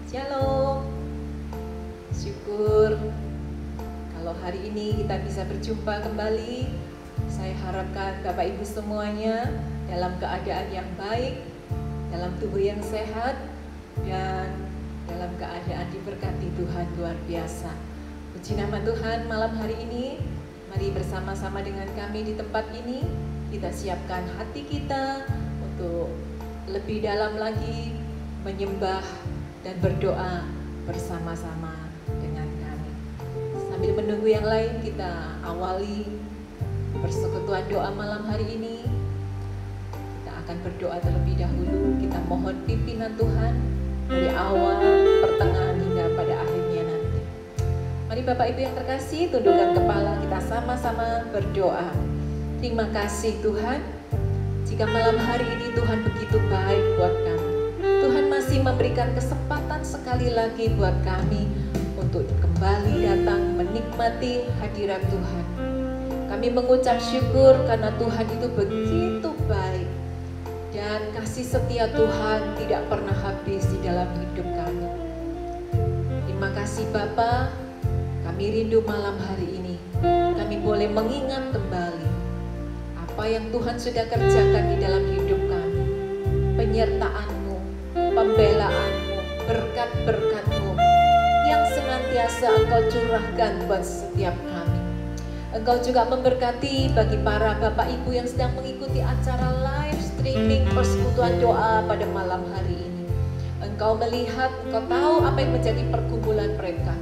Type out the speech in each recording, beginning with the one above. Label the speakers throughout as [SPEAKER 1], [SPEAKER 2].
[SPEAKER 1] Shalom. Syukur kalau hari ini kita bisa berjumpa kembali. Saya harapkan Bapak Ibu semuanya dalam keadaan yang baik, dalam tubuh yang sehat, dan dalam keadaan diberkati Tuhan luar biasa. Puji nama Tuhan, malam hari ini mari bersama-sama dengan kami di tempat ini kita siapkan hati kita untuk lebih dalam lagi menyembah dan berdoa bersama-sama dengan kami. Sambil menunggu yang lain, kita awali persekutuan doa malam hari ini. Kita akan berdoa terlebih dahulu. Kita mohon pimpinan Tuhan dari awal, pertengahan hingga pada akhirnya nanti. Mari Bapak Ibu yang terkasih, tundukkan kepala, kita sama-sama berdoa. Terima kasih Tuhan, jika malam hari ini Tuhan begitu baik buat kami. Tuhan masih memberikan kesempatan sekali lagi buat kami untuk kembali datang menikmati hadirat Tuhan. Kami mengucap syukur karena Tuhan itu begitu baik dan kasih setia Tuhan tidak pernah habis di dalam hidup kami. Terima kasih Bapa, kami rindu malam hari ini kami boleh mengingat kembali apa yang Tuhan sudah kerjakan di dalam hidup kami. Penyertaan-Mu, pembelaanmu, berkat-berkat-Mu yang senantiasa Engkau curahkan buat setiap kami. Engkau juga memberkati bagi para Bapak Ibu yang sedang mengikuti acara live streaming persekutuan doa pada malam hari ini. Engkau melihat, Engkau tahu apa yang menjadi pergumulan mereka.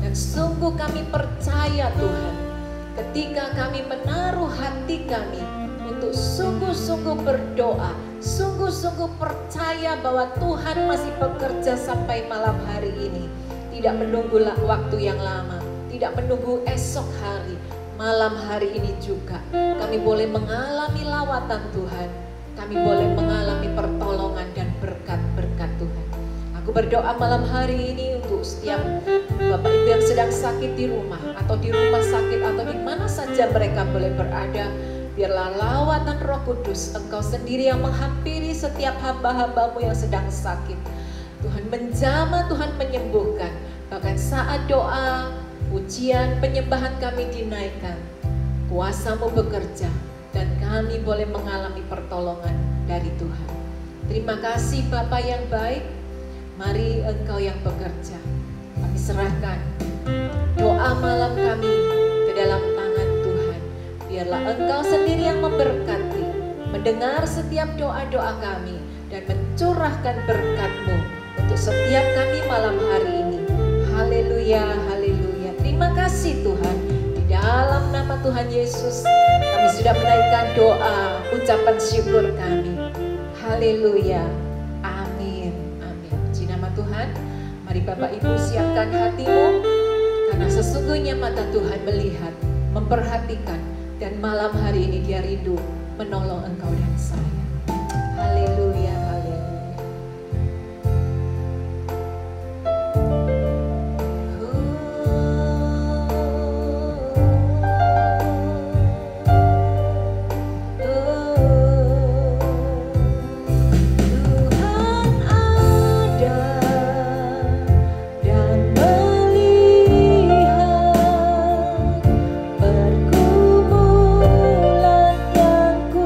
[SPEAKER 1] Dan sungguh kami percaya Tuhan, ketika kami menaruh hati kami untuk sungguh-sungguh berdoa, sungguh-sungguh percaya bahwa Tuhan masih bekerja sampai malam hari ini. Tidak menunggu waktu yang lama, tidak menunggu esok hari, malam hari ini juga kami boleh mengalami lawatan Tuhan. Kami boleh mengalami pertolongan dan berkat-berkat Tuhan. Aku berdoa malam hari ini untuk setiap Bapak Ibu yang sedang sakit di rumah, atau di rumah sakit, atau di mana saja mereka boleh berada. Biarlah lawatan Roh Kudus, Engkau sendiri yang menghampiri setiap hamba-hambamu yang sedang sakit. Tuhan menjamah, Tuhan menyembuhkan. Bahkan saat doa, pujian, penyembahan kami dinaikkan, kuasa-Mu bekerja, dan kami boleh mengalami pertolongan dari Tuhan. Terima kasih Bapa yang baik, mari Engkau yang bekerja. Kami serahkan doa malam kami ke dalam tangan Tuhan. Biarlah Engkau sendiri yang memberkati, mendengar setiap doa-doa kami, dan mencurahkan berkat-Mu untuk setiap kami malam hari ini. Haleluya, haleluya. Terima kasih Tuhan. Di dalam nama Tuhan Yesus, kami sudah menaikkan doa, ucapan syukur kami. Haleluya, amin, amin. Puji nama Tuhan. Mari Bapak Ibu siapkan hatimu, karena sesungguhnya mata Tuhan melihat, memperhatikan, dan malam hari ini Dia rindu menolong engkau dan saya. Haleluya, haleluya.
[SPEAKER 2] Pergumulan yang ku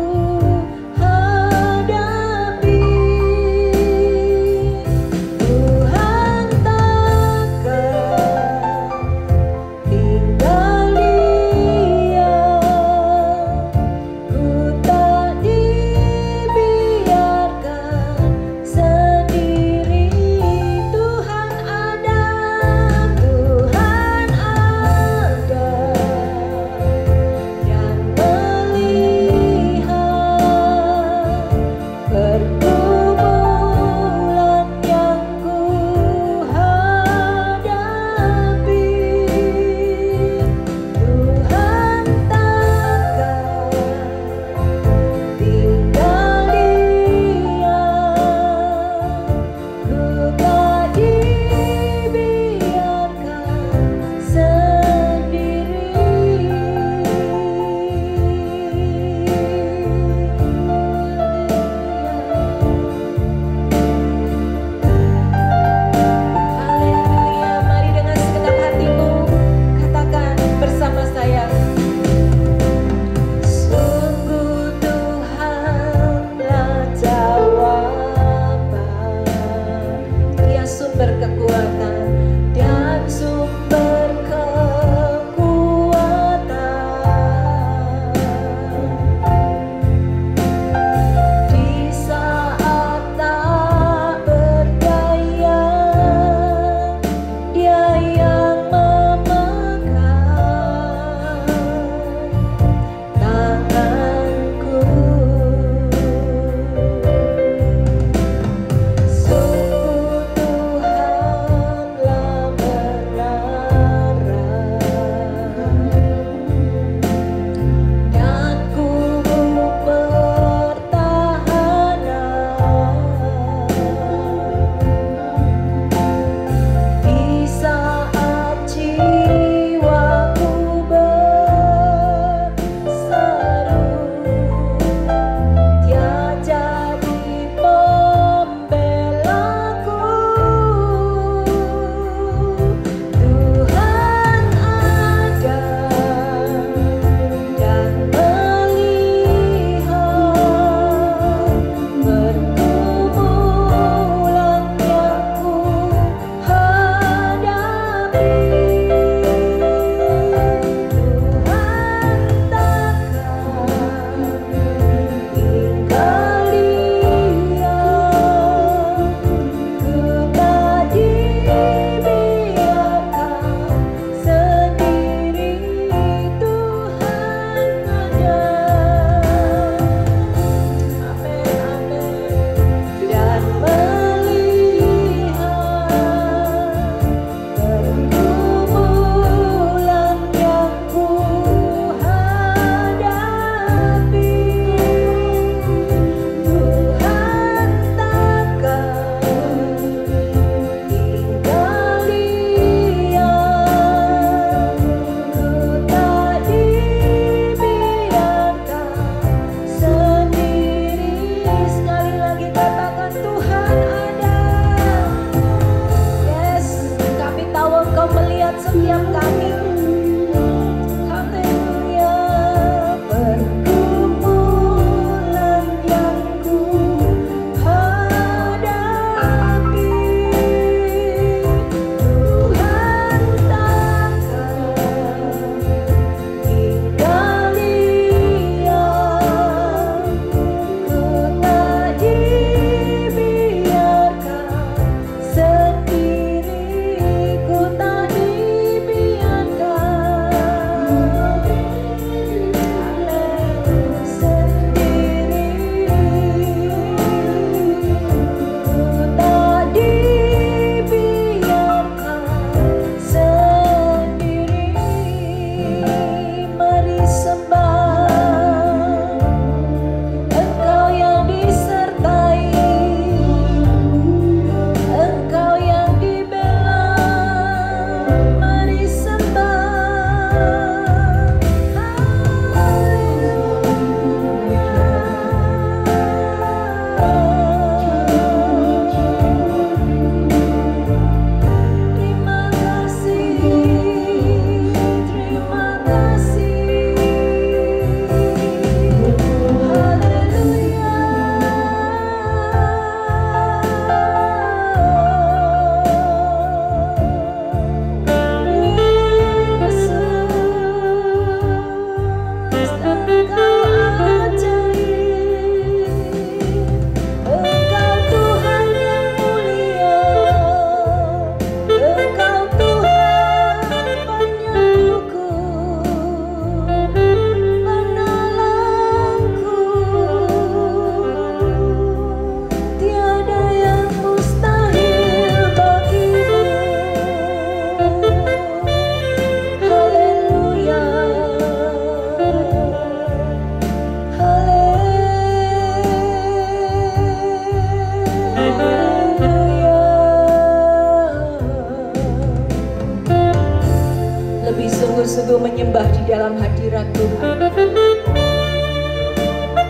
[SPEAKER 1] sungguh-sungguh menyembah di dalam hadirat Tuhan.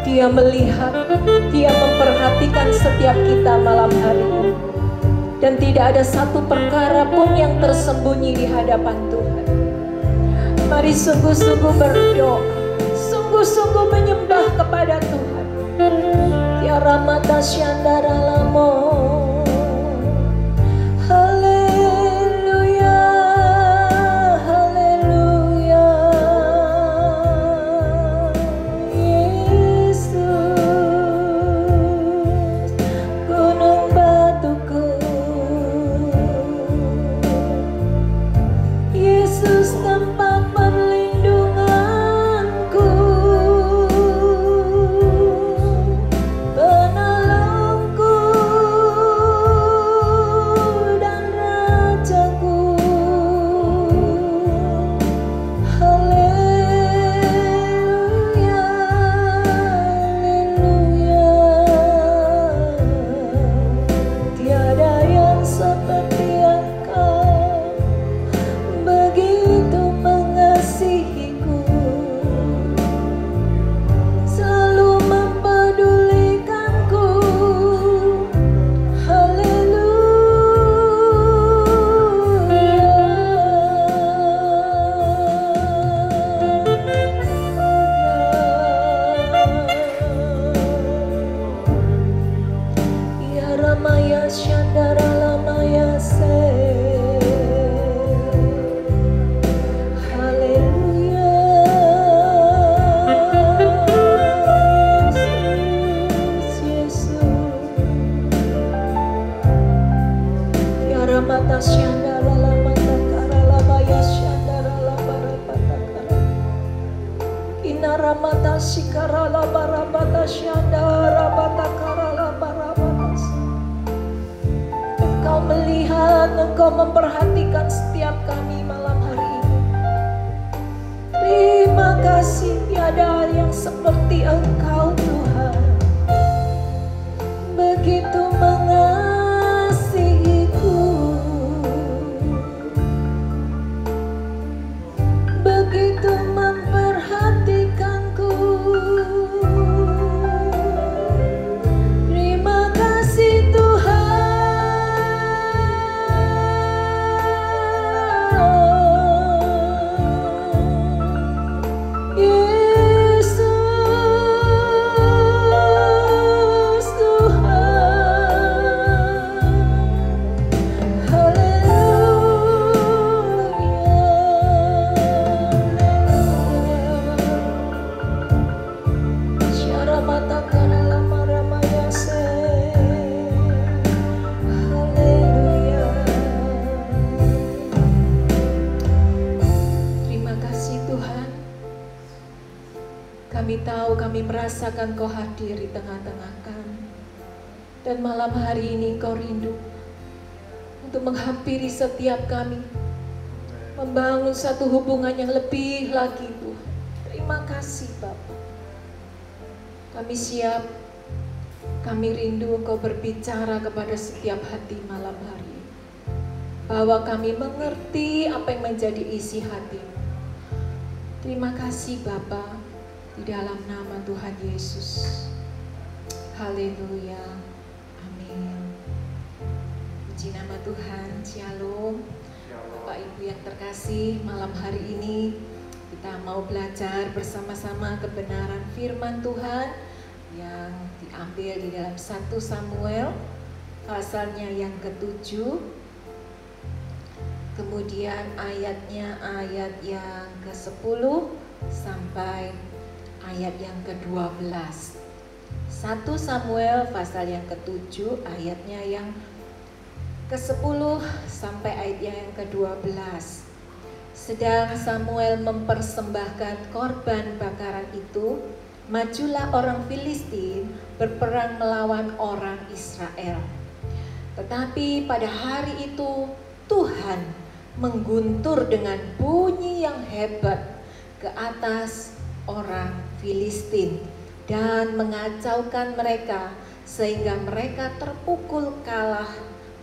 [SPEAKER 1] Dia melihat, Dia memperhatikan setiap kita malam hari ini. Dan tidak ada satu perkara pun yang tersembunyi di hadapan Tuhan. Mari sungguh-sungguh berdoa, sungguh-sungguh menyembah kepada Tuhan. Ya Ramata Syandara Lamo. Haleluya, haleluya. Yesus, gunung batuku. Yesus, tempat perlindunganku. Penolongku dan Rajaku. Haleluya, haleluya. Tiada yang seperti Engkau, begitu mengasihiku, selalu mempedulikanku. Haleluya. Ya Ramaya Syandara Lamaya Se. Haleluya. Yesus, Ya Ramata Syandara Lamata Karalabaya Syandara Labarabata Kara. Ina Ramata Sikara Labarabata Syandara Bata Karalabarabatas. Engkau melihat, Engkau memperhatikan setiap kami malam hari ini. Terima kasih, tiada yang seperti Engkau Tuhan. Begitu mengasihiku, begitu memperhatikanku. Terima kasih Tuhan. Yesus Tuhan. Haleluya. Syara mata karala maramaya se. Haleluya. Terima kasih Tuhan. Kami tahu, kami merasakan Kau hadir di tengah-tengah kami. Dan malam hari ini Kau rindu untuk menghampiri setiap kami, membangun satu hubungan yang lebih lagi Tuhan. Terima kasih Bapa. Kami siap, kami rindu Engkau berbicara kepada setiap hati malam hari ini. Bahwa kami mengerti apa yang menjadi isi hati-Mu. Terima kasih Bapa, di dalam nama Tuhan Yesus. Haleluya. Amin. Puji nama Tuhan. Shalom. Bapak Ibu yang terkasih, malam hari ini kita mau belajar bersama-sama kebenaran firman Tuhan yang diambil di dalam 1 Samuel pasalnya yang ke-7. Kemudian ayatnya ayat yang ke-10 sampai ayat yang ke-12. 1 Samuel pasal yang ke-7 ayatnya yang ke-10 sampai ayat yang ke-12. Sedang Samuel mempersembahkan korban bakaran itu, majulah orang Filistin berperang melawan orang Israel. Tetapi pada hari itu Tuhan mengguntur dengan bunyi yang hebat ke atas orang Filistin dan mengacaukan mereka sehingga mereka terpukul kalah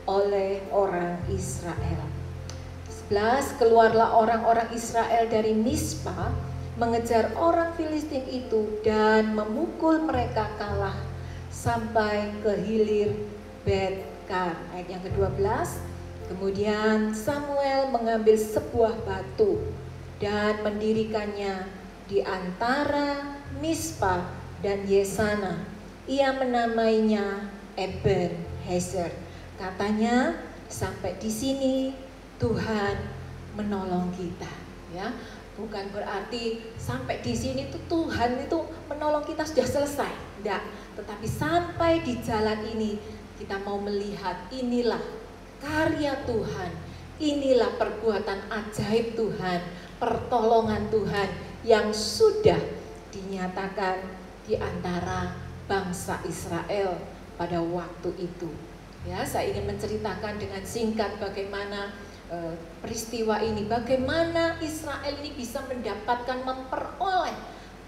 [SPEAKER 1] oleh orang Israel. 1 11, keluarlah orang-orang Israel dari Mispa, mengejar orang Filistin itu dan memukul mereka kalah sampai ke hilir Bet-Kar. Ayat yang ke-12, kemudian Samuel mengambil sebuah batu dan mendirikannya di antara Mispa dan Yesana. Ia menamainya Ebenezer. Katanya, sampai di sini Tuhan menolong kita, ya. Bukan berarti sampai di sini tuh Tuhan itu menolong kita sudah selesai, enggak. Tetapi sampai di jalan ini kita mau melihat inilah karya Tuhan, inilah perbuatan ajaib Tuhan, pertolongan Tuhan yang sudah dinyatakan di antara bangsa Israel pada waktu itu. Ya, saya ingin menceritakan dengan singkat bagaimana peristiwa ini, bagaimana Israel ini bisa mendapatkan, memperoleh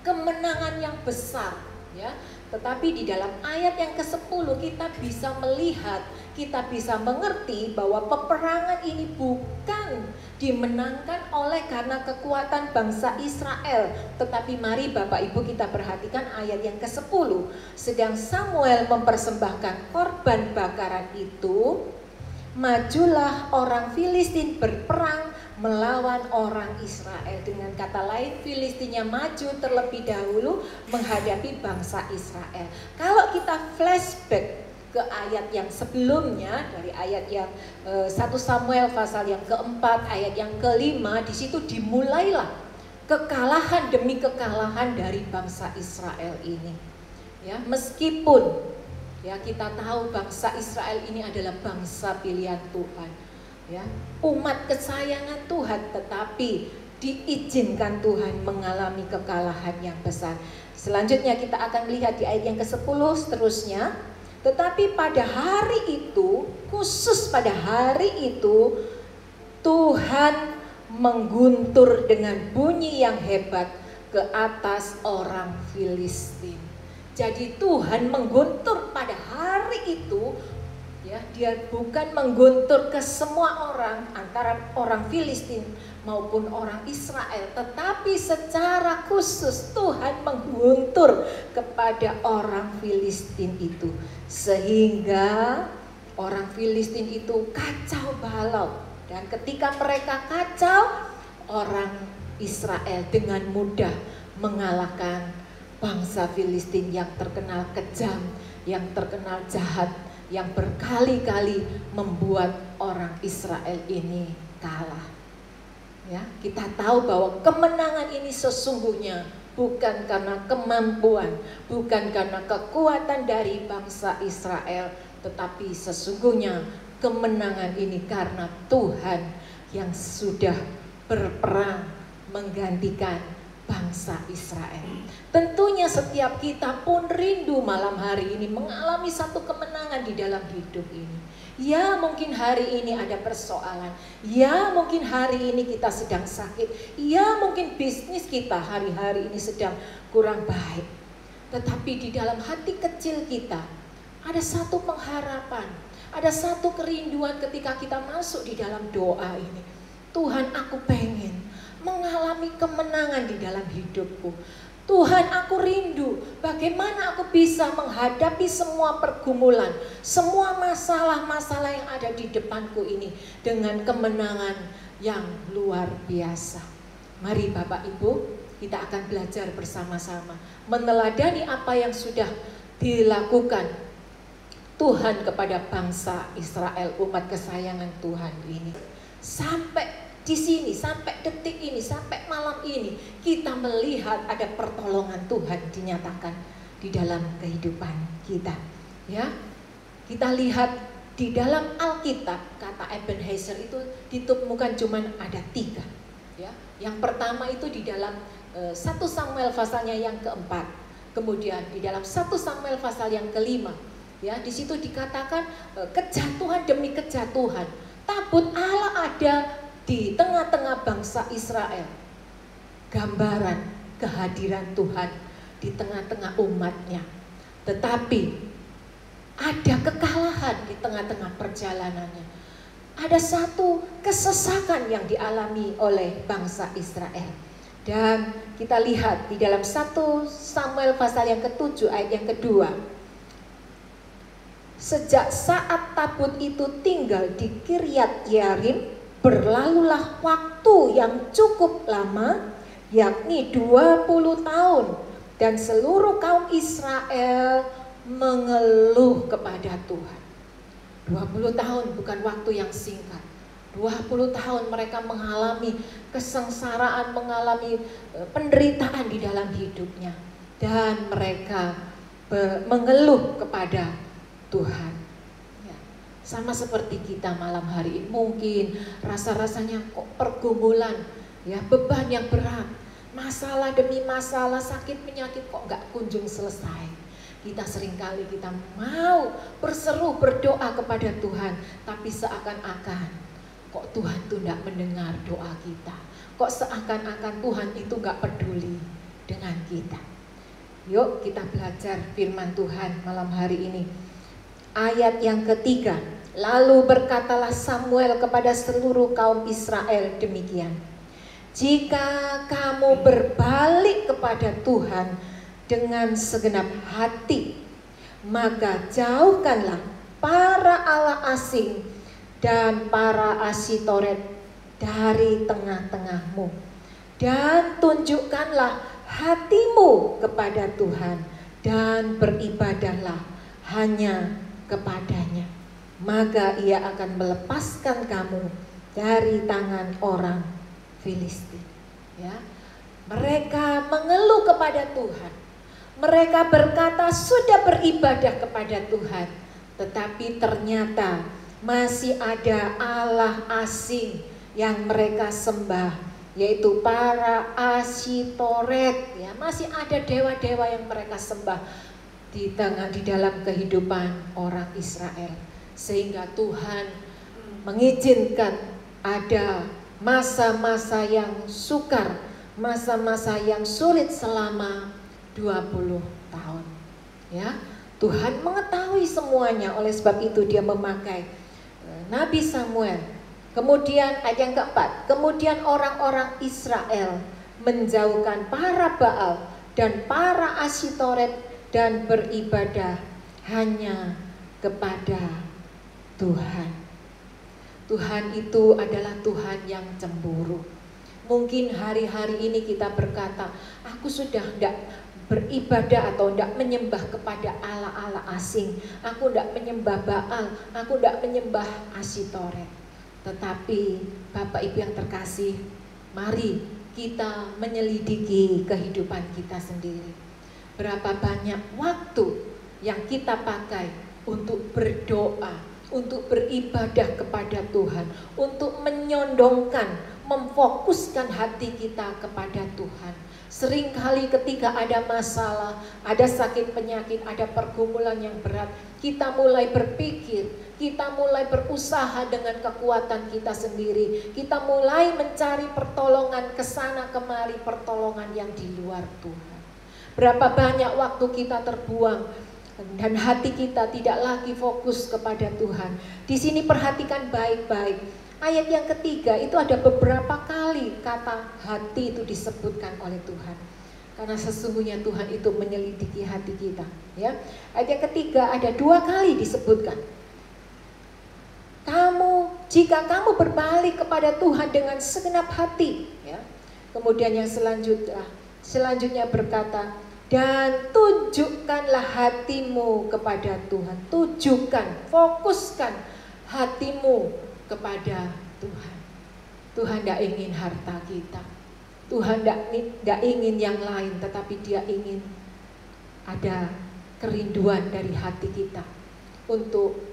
[SPEAKER 1] kemenangan yang besar, ya. Tetapi di dalam ayat yang ke-10 kita bisa melihat, kita bisa mengerti bahwa peperangan ini bukan dimenangkan oleh karena kekuatan bangsa Israel. Tetapi mari Bapak Ibu kita perhatikan ayat yang ke-10. Sedang Samuel mempersembahkan korban bakaran itu, majulah orang Filistin berperang melawan orang Israel. Dengan kata lain, Filistinnya maju terlebih dahulu menghadapi bangsa Israel. Kalau kita flashback ke ayat yang sebelumnya, dari ayat yang 1 Samuel pasal yang keempat, ayat yang kelima, di situ dimulailah kekalahan demi kekalahan dari bangsa Israel ini. Ya, meskipun ya kita tahu bangsa Israel ini adalah bangsa pilihan Tuhan, ya, umat kesayangan Tuhan, tetapi diizinkan Tuhan mengalami kekalahan yang besar. Selanjutnya kita akan lihat di ayat yang ke-10 seterusnya. Tetapi pada hari itu, khusus pada hari itu, Tuhan mengguntur dengan bunyi yang hebat ke atas orang Filistin. Jadi Tuhan mengguntur pada hari itu, ya, dia bukan mengguntur ke semua orang antara orang Filistin maupun orang Israel, tetapi secara khusus Tuhan mengguntur kepada orang Filistin itu, sehingga orang Filistin itu kacau balau. Dan ketika mereka kacau, orang Israel dengan mudah mengalahkan bangsa Filistin yang terkenal kejam, yang terkenal jahat, yang berkali-kali membuat orang Israel ini kalah. Ya, kita tahu bahwa kemenangan ini sesungguhnya bukan karena kemampuan, bukan karena kekuatan dari bangsa Israel, tetapi sesungguhnya kemenangan ini karena Tuhan yang sudah berperang menggantikan bangsa Israel. Tentunya setiap kita pun rindu malam hari ini mengalami satu kemenangan di dalam hidup ini. Ya, mungkin hari ini ada persoalan. Ya, mungkin hari ini kita sedang sakit. Ya, mungkin bisnis kita hari-hari ini sedang kurang baik. Tetapi di dalam hati kecil kita ada satu pengharapan, ada satu kerinduan ketika kita masuk di dalam doa ini. Tuhan, aku pengen mengalami kemenangan di dalam hidupku. Tuhan, aku rindu bagaimana aku bisa menghadapi semua pergumulan, semua masalah-masalah yang ada di depanku ini dengan kemenangan yang luar biasa. Mari Bapak Ibu, kita akan belajar bersama-sama meneladani apa yang sudah dilakukan Tuhan kepada bangsa Israel, umat kesayangan Tuhan ini. Sampai di sini, sampai detik ini, sampai malam ini, kita melihat ada pertolongan Tuhan dinyatakan di dalam kehidupan kita. Ya, kita lihat di dalam Alkitab, kata Ebenezer itu ditemukan cuma ada 3. Ya, yang pertama itu di dalam 1 Samuel pasalnya yang keempat, kemudian di dalam 1 Samuel pasal yang kelima. Ya, di situ dikatakan kejatuhan demi kejatuhan. Tabut Allah ada di tengah-tengah bangsa Israel, gambaran kehadiran Tuhan di tengah-tengah umatnya. Tetapi ada kekalahan di tengah-tengah perjalanannya.
[SPEAKER 2] ada satu kesesakan yang dialami oleh bangsa Israel. Dan kita lihat di dalam 1 Samuel pasal yang ke-7 ayat yang kedua. Sejak saat tabut itu tinggal di Kiryat Yearim, berlalulah waktu yang cukup lama, yakni 20 tahun. Dan seluruh kaum Israel mengeluh kepada Tuhan. 20 tahun bukan waktu yang singkat. 20 tahun mereka mengalami kesengsaraan, mengalami penderitaan di dalam hidupnya. Dan mereka mengeluh kepada Tuhan. Ya, sama seperti kita malam hari ini, mungkin rasa-rasanya kok pergumulan, ya, beban yang berat, masalah demi masalah, sakit penyakit kok gak kunjung selesai. Kita seringkali kita mau berseru berdoa kepada Tuhan, tapi seakan-akan kok Tuhan itu gak mendengar doa kita. Kok seakan-akan Tuhan itu gak peduli dengan kita. Yuk kita belajar firman Tuhan malam hari ini. Ayat yang ketiga, lalu berkatalah Samuel kepada seluruh kaum Israel demikian. Jika kamu berbalik kepada Tuhan dengan segenap hati, maka jauhkanlah para Allah asing dan para Asitoret dari tengah-tengahmu, dan tunjukkanlah hatimu kepada Tuhan, dan beribadahlah hanya kepadanya, maka ia akan melepaskan kamu dari tangan orang Filistin. Ya, mereka mengeluh kepada Tuhan. Mereka berkata sudah beribadah kepada Tuhan, tetapi ternyata masih ada Allah asing yang mereka sembah, yaitu para Asitoret. Ya, masih ada dewa-dewa yang mereka sembah di dalam kehidupan orang Israel, sehingga Tuhan mengizinkan ada masa-masa yang sukar, masa-masa yang sulit selama 20 tahun. Ya, Tuhan mengetahui semuanya, oleh sebab itu Dia memakai Nabi Samuel. Kemudian ayat yang keempat, kemudian orang-orang Israel menjauhkan para Baal dan para Asitoret dan beribadah hanya kepada Tuhan. Tuhan itu adalah Tuhan yang cemburu. Mungkin hari-hari ini kita berkata, aku sudah tidak beribadah atau tidak menyembah kepada Allah-Allah asing. Aku tidak menyembah Baal, aku tidak menyembah Asitoret. Tetapi Bapak Ibu yang terkasih, mari kita menyelidiki kehidupan kita sendiri. Berapa banyak waktu yang kita pakai untuk berdoa, untuk beribadah kepada Tuhan, untuk menyondongkan, memfokuskan hati kita kepada Tuhan. Seringkali ketika ada masalah, ada sakit penyakit, ada pergumulan yang berat, kita mulai berpikir, kita mulai berusaha dengan kekuatan kita sendiri. Kita mulai mencari pertolongan kesana kemari, pertolongan yang di luar Tuhan. Berapa banyak waktu kita terbuang dan hati kita tidak lagi fokus kepada Tuhan. Di sini perhatikan baik-baik. Ayat yang ketiga itu ada beberapa kali kata hati itu disebutkan oleh Tuhan. Karena sesungguhnya Tuhan itu menyelidiki hati kita. Ya, ayat yang ketiga ada 2 kali disebutkan. Jika kamu berbalik kepada Tuhan dengan segenap hati. Ya. Kemudian yang selanjutnya berkata, dan tunjukkanlah hatimu kepada Tuhan. Tujukan, fokuskan hatimu kepada Tuhan. Tuhan tidak ingin harta kita, Tuhan tidak ingin yang lain, tetapi Dia ingin ada kerinduan dari hati kita untuk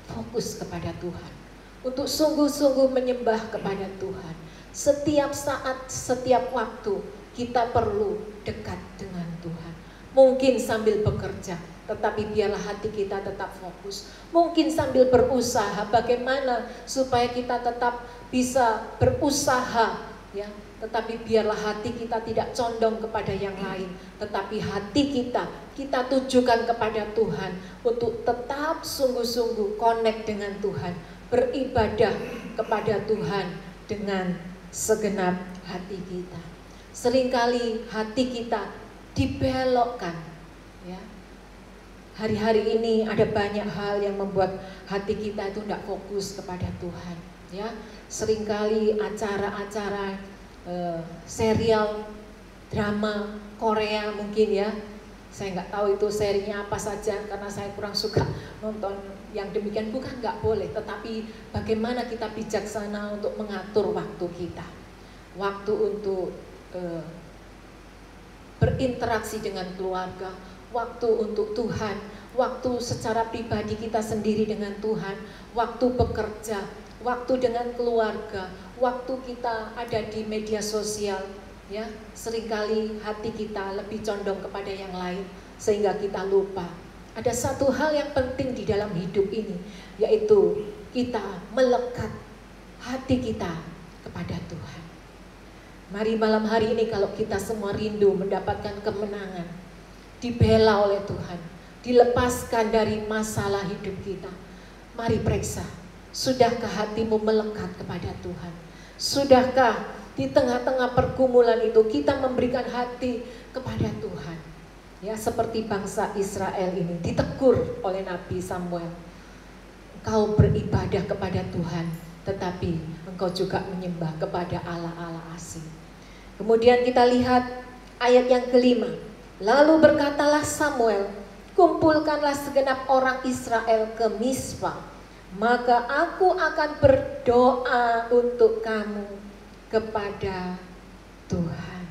[SPEAKER 2] fokus kepada Tuhan, untuk sungguh-sungguh menyembah kepada Tuhan. Setiap saat, setiap waktu kita perlu dekat dengan Tuhan. Mungkin sambil bekerja, tetapi biarlah hati kita tetap fokus. Mungkin sambil berusaha, bagaimana supaya kita tetap bisa berusaha, ya. Tetapi biarlah hati kita tidak condong kepada yang lain, tetapi hati kita tujukan kepada Tuhan untuk tetap sungguh-sungguh connect dengan Tuhan, beribadah kepada Tuhan dengan segenap hati kita. Seringkali hati kita dibelokkan, ya. Hari-hari ini ada banyak hal yang membuat hati kita itu tidak fokus kepada Tuhan, ya. Seringkali acara-acara serial drama Korea mungkin, ya. Saya nggak tahu itu serinya apa saja karena saya kurang suka nonton yang demikian. Bukan nggak boleh, tetapi bagaimana kita bijaksana untuk mengatur waktu kita, waktu untuk berinteraksi dengan keluarga, waktu untuk Tuhan, waktu secara pribadi kita sendiri dengan Tuhan, waktu bekerja, waktu dengan keluarga, waktu kita ada di media sosial, ya. Seringkali hati kita lebih condong kepada yang lain sehingga kita lupa. Ada satu hal yang penting di dalam hidup ini, yaitu kita melekat hati kita kepada Tuhan. Mari malam hari ini kalau kita semua rindu mendapatkan kemenangan, dibela oleh Tuhan, dilepaskan dari masalah hidup kita, mari periksa, sudahkah hatimu melekat kepada Tuhan? Sudahkah di tengah-tengah pergumulan itu kita memberikan hati kepada Tuhan? Ya, seperti bangsa Israel ini ditegur oleh Nabi Samuel. Engkau beribadah kepada Tuhan, tetapi engkau juga menyembah kepada Allah-Allah asing. Kemudian kita lihat ayat yang kelima. Lalu berkatalah Samuel, kumpulkanlah segenap orang Israel ke Mispa, maka aku akan berdoa untuk kamu kepada Tuhan.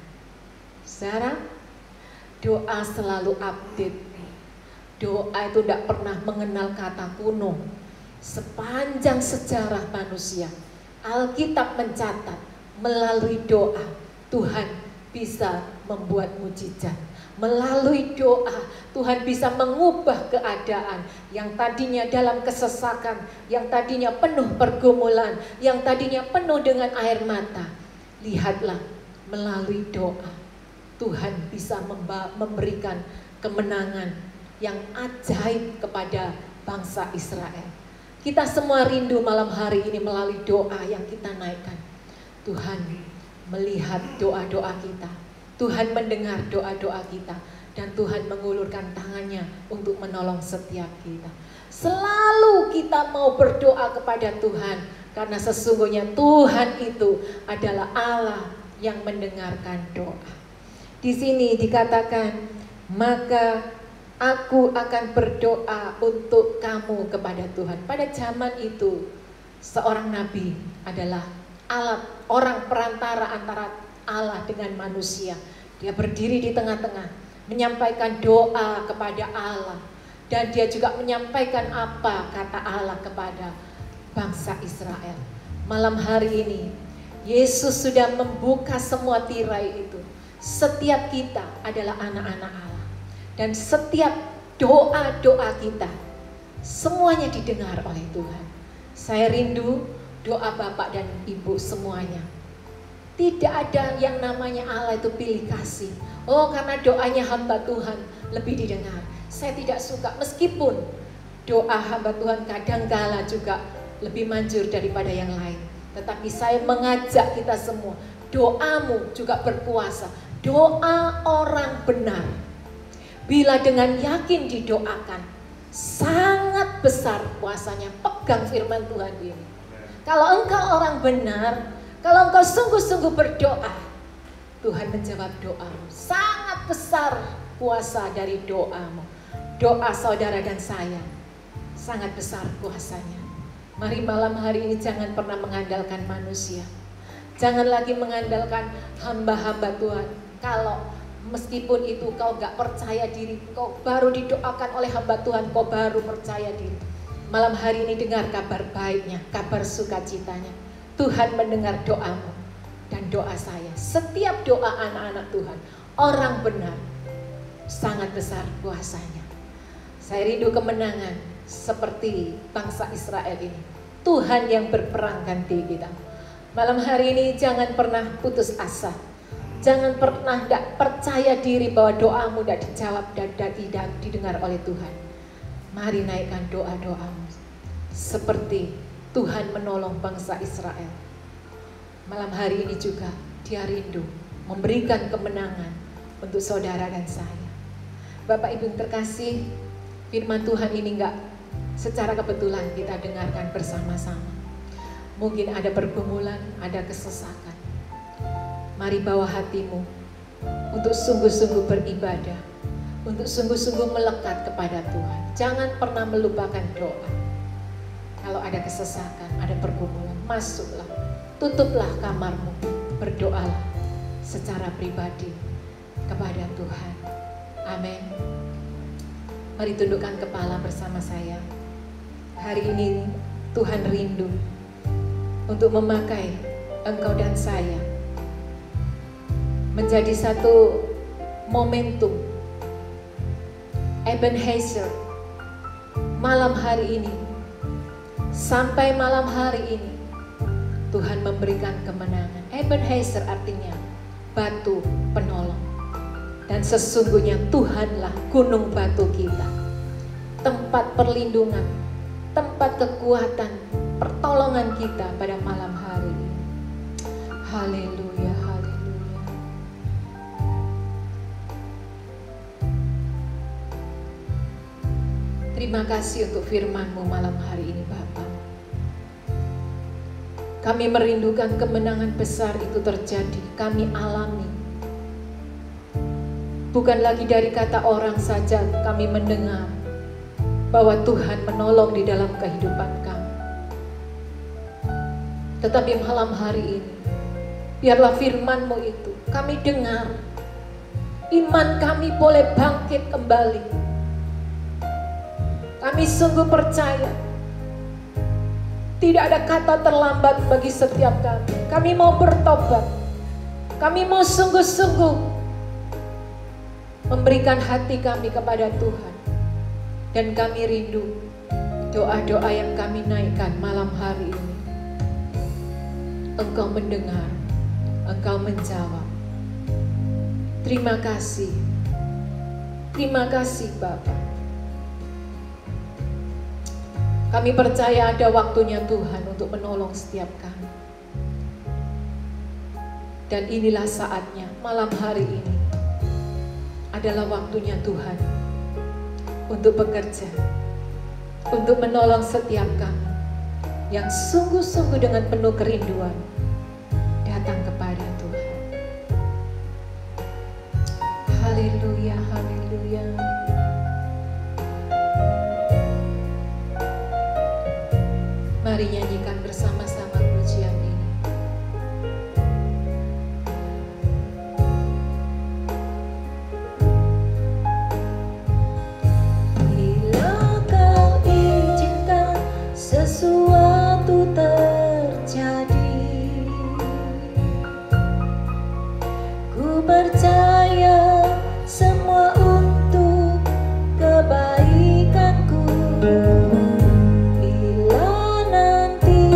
[SPEAKER 2] Saudara, doa selalu update. Doa itu tidak pernah mengenal kata kuno. Sepanjang sejarah manusia, Alkitab mencatat melalui doa Tuhan bisa membuat mujizat. Melalui doa Tuhan bisa mengubah keadaan yang tadinya dalam kesesakan, yang tadinya penuh pergumulan, yang tadinya penuh dengan air mata. Lihatlah, melalui doa Tuhan bisa memberikan kemenangan yang ajaib kepada bangsa Israel. Kita semua rindu malam hari ini melalui doa yang kita naikkan. Tuhan melihat doa-doa kita, Tuhan mendengar doa-doa kita, dan Tuhan mengulurkan tangannya untuk menolong setiap kita. Selalu kita mau berdoa kepada Tuhan, karena sesungguhnya Tuhan itu adalah Allah yang mendengarkan doa. Di sini dikatakan, maka aku akan berdoa untuk kamu kepada Tuhan. Pada zaman itu, seorang nabi adalah alat, orang perantara antara Allah dengan manusia. Dia berdiri di tengah-tengah, menyampaikan doa kepada Allah, dan dia juga menyampaikan apa kata Allah kepada bangsa Israel. Malam hari ini, Yesus sudah membuka semua tirai itu. Setiap kita adalah anak-anak Allah, dan setiap doa-doa kita semuanya didengar oleh Tuhan. Saya rindu doa Bapak dan Ibu semuanya. Tidak ada yang namanya Allah itu pilih kasih. Oh, karena doanya hamba Tuhan lebih didengar. Saya tidak suka, meskipun doa hamba Tuhan kadangkala juga lebih manjur daripada yang lain. Tetapi saya mengajak kita semua, doamu juga berkuasa. Doa orang benar, bila dengan yakin didoakan, sangat besar kuasanya. Pegang firman Tuhan ini. Kalau engkau orang benar, kalau engkau sungguh-sungguh berdoa, Tuhan menjawab doamu. Sangat besar kuasa dari doamu. Doa saudara dan saya sangat besar kuasanya. Mari malam hari ini jangan pernah mengandalkan manusia. Jangan lagi mengandalkan hamba-hamba Tuhan. Kalau meskipun itu kau gak percaya diri, kau baru didoakan oleh hamba Tuhan, kau baru percaya diri. Malam hari ini dengar kabar baiknya, kabar sukacitanya. Tuhan mendengar doamu dan doa saya. Setiap doa anak-anak Tuhan, orang benar, sangat besar kuasanya. Saya rindu kemenangan seperti bangsa Israel ini. Tuhan yang berperang ganti kita. Malam hari ini jangan pernah putus asa. Jangan pernah tidak percaya diri bahwa doamu tidak dijawab dan tidak didengar oleh Tuhan. Mari naikkan doa-doamu seperti
[SPEAKER 1] Tuhan menolong bangsa Israel. Malam hari ini juga Dia rindu memberikan kemenangan untuk saudara dan saya. Bapak Ibu yang terkasih, firman Tuhan ini enggak secara kebetulan kita dengarkan bersama-sama. Mungkin ada pergumulan, ada kesesakan. Mari bawa hatimu untuk sungguh-sungguh beribadah, untuk sungguh-sungguh melekat kepada Tuhan. Jangan pernah melupakan doa. Kalau ada kesesakan, ada pergumulan, masuklah, tutuplah kamarmu, berdoalah secara pribadi kepada Tuhan. Amin. Mari tundukkan kepala bersama saya. Hari ini Tuhan rindu untuk memakai engkau dan saya menjadi satu momentum Ebenezer. Malam hari ini, sampai malam hari ini, Tuhan memberikan kemenangan. Ebenezer artinya batu penolong. Dan sesungguhnya Tuhanlah gunung batu kita, tempat perlindungan, tempat kekuatan, pertolongan kita pada malam hari ini. Haleluya, haleluya. Terima kasih untuk firman-Mu malam hari ini Bapa. Kami merindukan kemenangan besar itu terjadi, kami alami. Bukan lagi dari kata orang saja kami mendengar bahwa Tuhan menolong di dalam kehidupan kami. Tetapi malam hari ini, biarlah firman-Mu itu kami dengar. Iman kami boleh bangkit kembali. Kami sungguh percaya tidak ada kata terlambat bagi setiap kami. Kami mau bertobat. Kami mau sungguh-sungguh memberikan hati kami kepada Tuhan. Dan kami rindu doa-doa yang kami naikkan malam hari ini. Engkau mendengar, Engkau menjawab. Terima kasih. Terima kasih Bapa. Kami percaya ada waktunya Tuhan untuk menolong setiap kami. Dan inilah saatnya, malam hari ini adalah waktunya Tuhan untuk bekerja, untuk menolong setiap kami yang sungguh-sungguh dengan penuh kerinduan datang kepada Tuhan. Haleluya, haleluya. Mari nyanyikan bersama-sama pujian ini.
[SPEAKER 2] Sesuatu terjadi, ku percaya semua untuk kebaikanku. Bila nanti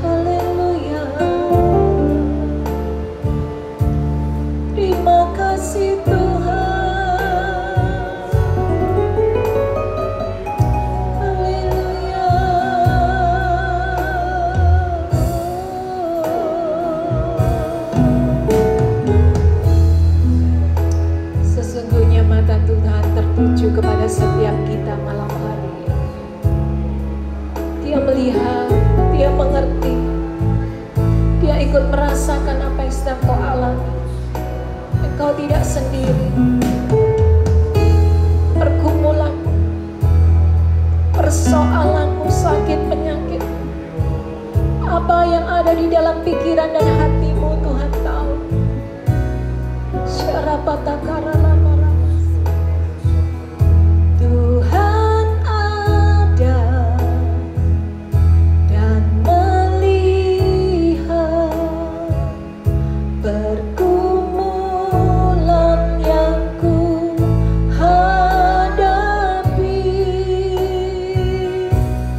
[SPEAKER 2] Haleluya. Terima kasih Tuhan. Haleluya. Sesungguhnya mata Tuhan tertuju kepada setiap kita malam hari ini. Dia melihat, dia mengerti, dia ikut merasakan apa yang sedang kau alami. Engkau tidak sendiri. Pergumulanmu, persoalanmu, sakit, penyakit, apa yang ada di dalam pikiran dan hatimu, Tuhan tahu. Tuhan ada dan melihat pergumulan yang ku hadapi.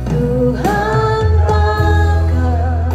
[SPEAKER 2] Tuhan takkan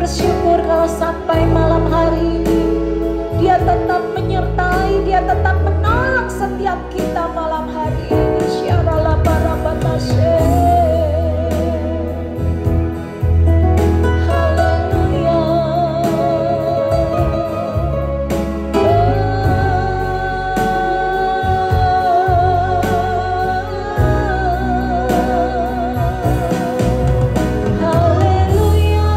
[SPEAKER 2] bersyukur kalau sampai malam hari ini Dia tetap menyertai, Dia tetap menolong setiap kita malam hari ini. Syarala barabatashe. Haleluya. Haleluya.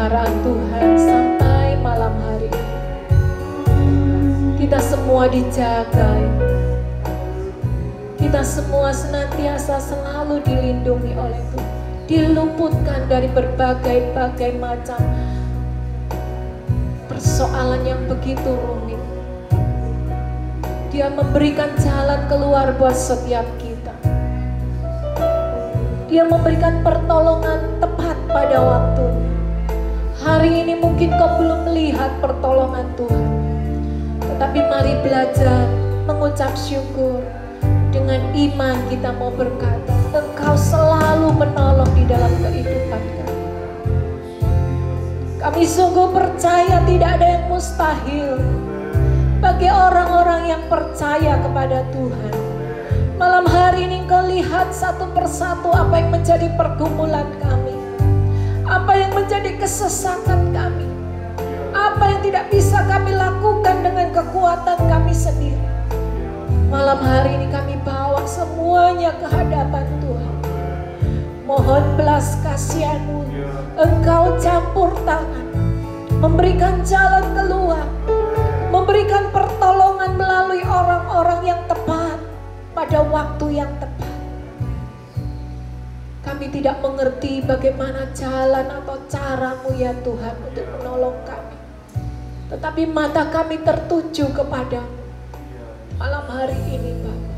[SPEAKER 2] pemeliharaan Tuhan sampai malam hari ini. Kita semua dijaga, kita semua senantiasa selalu dilindungi oleh Tuhan, diluputkan dari berbagai macam persoalan yang begitu rumit. Dia memberikan jalan keluar buat setiap kita. Dia memberikan pertolongan tepat pada waktunya. Hari ini mungkin kau belum melihat pertolongan Tuhan, tetapi mari belajar mengucap syukur. Dengan iman kita mau berkata, Engkau selalu menolong di dalam kehidupan kami. Kami sungguh percaya tidak ada yang mustahil bagi orang-orang yang percaya kepada Tuhan. Malam hari ini Engkau lihat satu persatu apa yang menjadi pergumulan kami, apa yang menjadi kesesatan kami, apa yang tidak bisa kami lakukan dengan kekuatan kami sendiri. Malam hari ini kami bawa semuanya ke hadapan Tuhan. Mohon belas kasihan-Mu, Engkau campur tangan, memberikan jalan keluar, memberikan pertolongan melalui orang-orang yang tepat pada waktu yang tepat. Kami tidak mengerti bagaimana jalan atau cara-Mu ya Tuhan untuk menolong kami, tetapi mata kami tertuju kepada-Mu. Malam hari ini Bapa,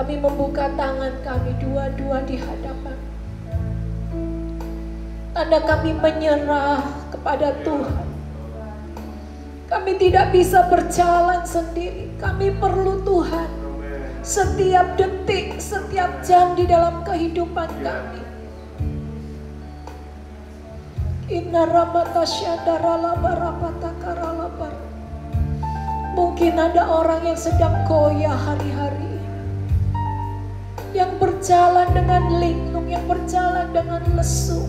[SPEAKER 2] kami membuka tangan kami dua-dua di hadapan. Tanda kami menyerah kepada Tuhan. Kami tidak bisa berjalan sendiri. Kami perlu Tuhan setiap detik, setiap jam di dalam kehidupan kami. Inna ramatasyadara barapatakaralabar. Mungkin ada orang yang sedang goyah hari-hari, yang berjalan dengan linglung, yang berjalan dengan lesu.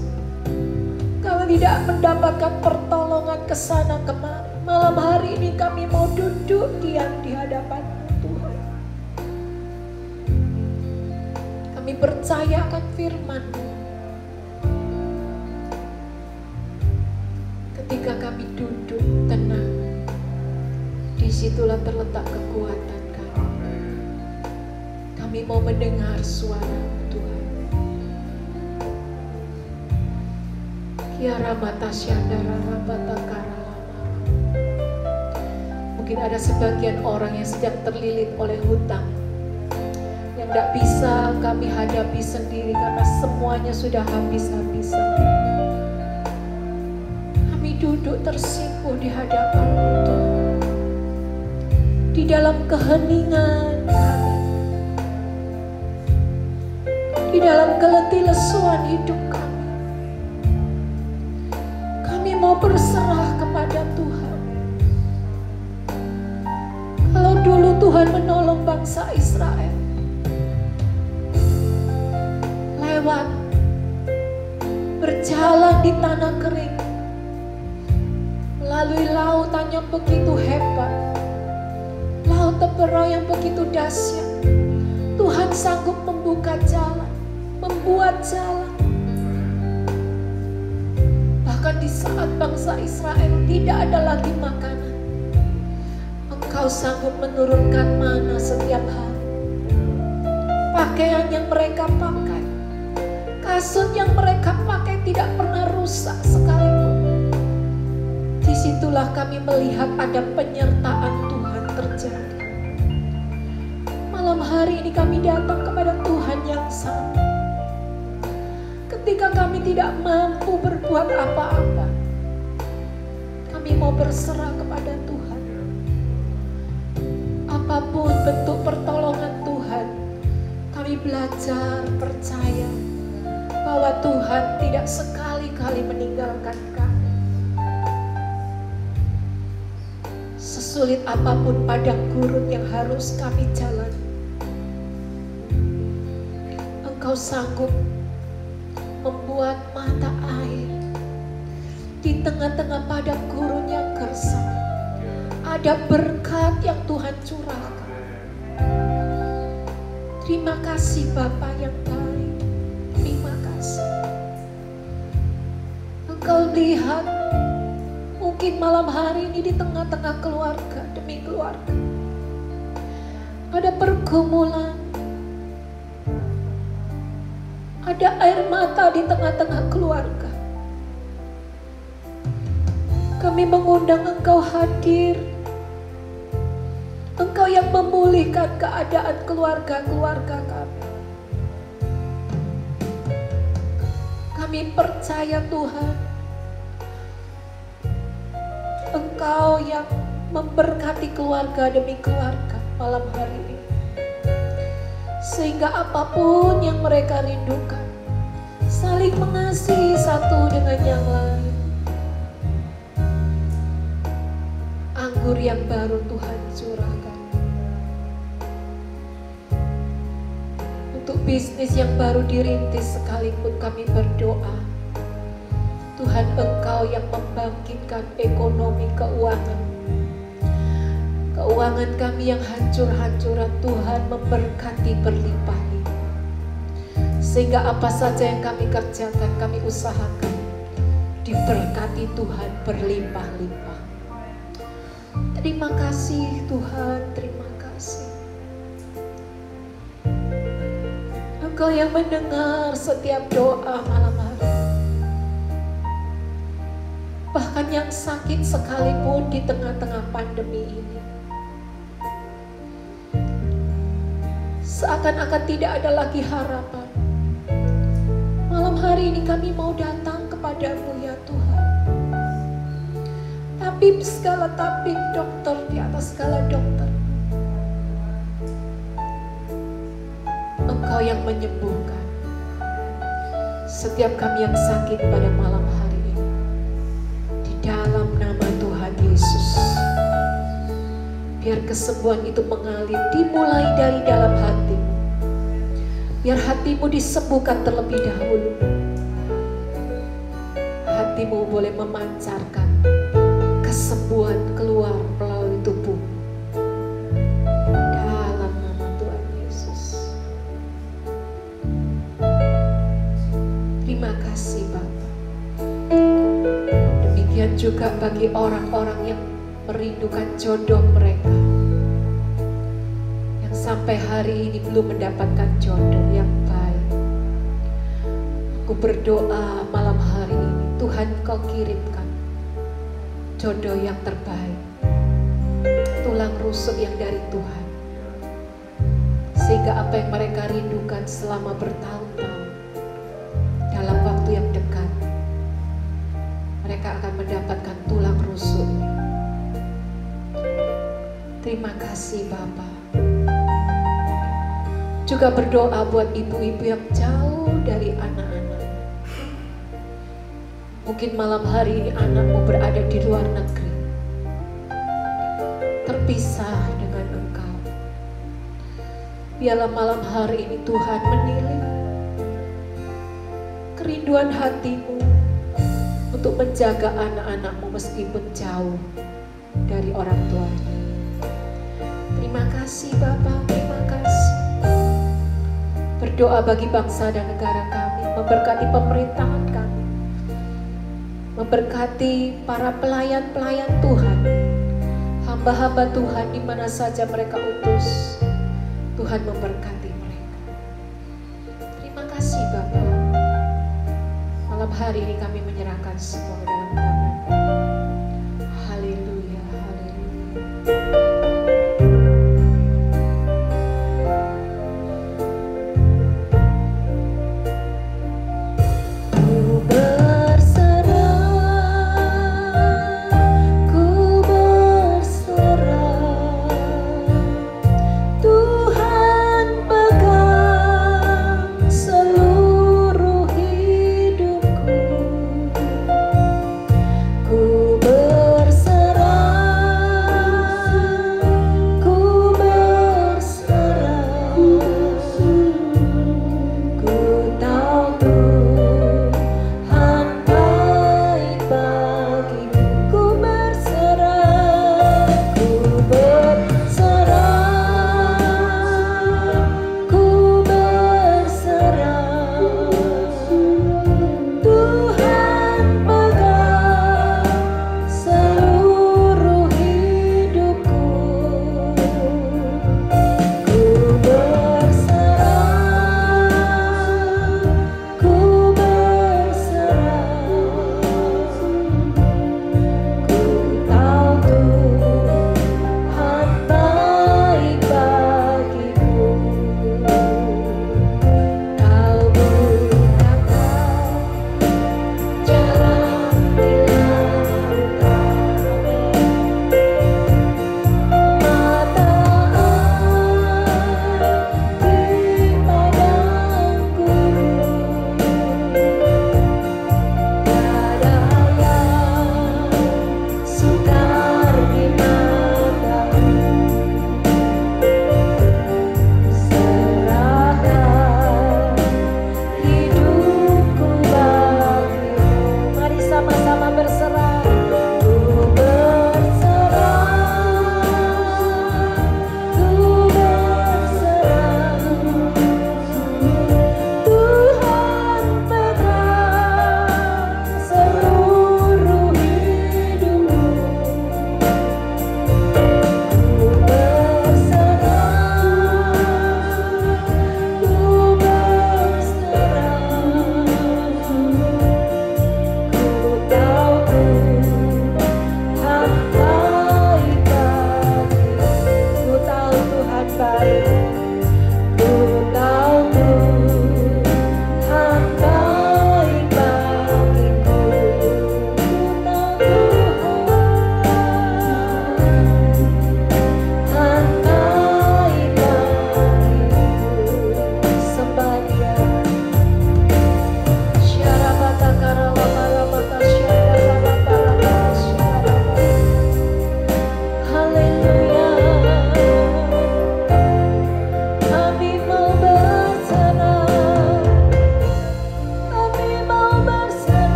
[SPEAKER 2] Kalau tidak mendapatkan pertolongan ke sana kemari, malam hari ini kami mau duduk diam di hadapan Tuhan. Kami percaya akan firman-Mu. Ketika kami duduk tenang, disitulah terletak kekuatan kami. Kami mau mendengar suara-Mu Tuhan. Kiara matasyandara rabatakara. Mungkin ada sebagian orang yang sedang terlilit oleh hutang, yang tidak bisa kami hadapi sendiri karena semuanya sudah habis-habisan. Kami duduk tersipu di hadapan-Mu Tuhan. Di dalam keheningan kami, di dalam keletih lesuan hidup kami, kami mau berserah kepada Tuhan. Kalau dulu Tuhan menolong bangsa Israel lewat berjalan di tanah kering, melalui lautan yang begitu hebat, laut Tebera yang begitu dahsyat, Tuhan sanggup membuka jalan, membuat jalan. Bahkan di saat bangsa Israel tidak ada lagi makanan, Engkau sanggup menurunkan mana setiap hari. Pakaian yang mereka pakai, kasut yang mereka pakai tidak pernah rusak sekalipun. Disitulah kami melihat ada penyertaan Tuhan terjadi. Malam hari ini kami datang kepada Tuhan yang sama. Ketika kami tidak mampu berbuat apa-apa, kami mau berserah kepada Tuhan. Apapun bentuk pertolongan Tuhan, kami belajar percaya bahwa Tuhan tidak sekali-kali meninggalkan kami. Sesulit apapun padang gurun yang harus kami jalani, Engkau sanggup membuat mata air di tengah-tengah padang gurun yang gersang. Ada berkat yang Tuhan curahkan. Terima kasih Bapa yang baik. Terima kasih. Engkau lihat mungkin malam hari ini di tengah-tengah keluarga demi keluarga ada pergumulan, ada air mata di tengah-tengah keluarga. Kami mengundang Engkau hadir, Engkau yang memulihkan keadaan keluarga-keluarga kami. Kami percaya Tuhan, Engkau yang memberkati keluarga demi keluarga malam hari ini. Sehingga apapun yang mereka rindukan, saling mengasihi satu dengan yang lain. Anggur yang baru Tuhan curahkan. Untuk bisnis yang baru dirintis sekalipun kami berdoa, Tuhan Engkau yang membangkitkan ekonomi keuangan. Keuangan kami yang hancur-hancuran, Tuhan memberkati berlimpah-limpah. Sehingga apa saja yang kami kerjakan, kami usahakan, diberkati Tuhan berlimpah-limpah. Terima kasih Tuhan, terima kasih. Engkau yang mendengar setiap doa malam hari. Bahkan yang sakit sekalipun di tengah-tengah pandemi ini, seakan-akan tidak ada lagi harapan. Malam hari ini kami mau datang kepadamu ya Tuhan. Tabib segala tabib, dokter di atas segala dokter, Engkau yang menyembuhkan setiap kami yang sakit pada malam hari ini. Di dalam nama Tuhan Yesus, biar kesembuhan itu mengalir dimulai dari dalam hatimu. Biar hatimu disembuhkan terlebih dahulu. Hatimu boleh memancarkan kesembuhan keluar melalui tubuh. Dalam nama Tuhan Yesus. Terima kasih Bapa. Demikian juga bagi orang-orang yang merindukan jodoh mereka, yang sampai hari ini belum mendapatkan jodoh yang baik. Aku berdoa malam hari ini, Tuhan Kau kirimkan jodoh yang terbaik, tulang rusuk yang dari Tuhan, sehingga apa yang mereka rindukan selama bertahun-tahun, dalam waktu yang dekat mereka akan mendapatkan tulang rusuknya. Terima kasih Bapa. Juga berdoa buat ibu-ibu yang jauh dari anak-anak. Mungkin malam hari ini anakmu berada di luar negeri, terpisah dengan Engkau. Biarlah malam hari ini Tuhan menilik kerinduan hatimu untuk menjaga anak-anakmu meskipun jauh dari orang tuanya. Terima kasih Bapa, terima kasih. Berdoa bagi bangsa dan negara kami, memberkati pemerintahan kami, memberkati para pelayan-pelayan Tuhan, hamba-hamba Tuhan di mana saja mereka utus. Tuhan memberkati mereka. Terima kasih Bapa. Malam hari ini kami menyerahkan semua dalam tangan-Mu. Haleluya, haleluya. Ku berserah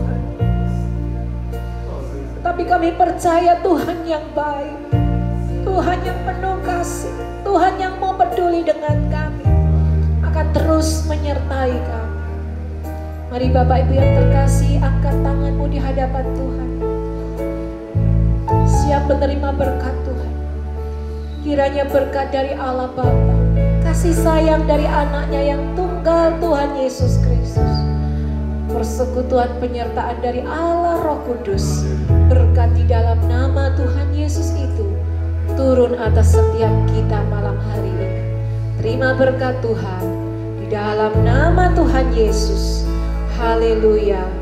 [SPEAKER 2] Tuhan. Tapi kami percaya Tuhan yang baik, Tuhan yang penuh kasih, Tuhan yang mau peduli dengan kami, akan terus menyertai kami. Mari Bapak Ibu yang terkasih, angkat tanganmu di hadapan Tuhan. Siap menerima berkat Tuhan. Kiranya berkat dari Allah Bapa, kasih sayang dari anaknya yang tunggal Tuhan Yesus Kristus, persekutuan penyertaan dari Allah Roh Kudus, berkat di dalam nama Tuhan Yesus itu turun atas setiap kita malam hari ini. Terima berkat Tuhan di dalam nama Tuhan Yesus. Haleluya.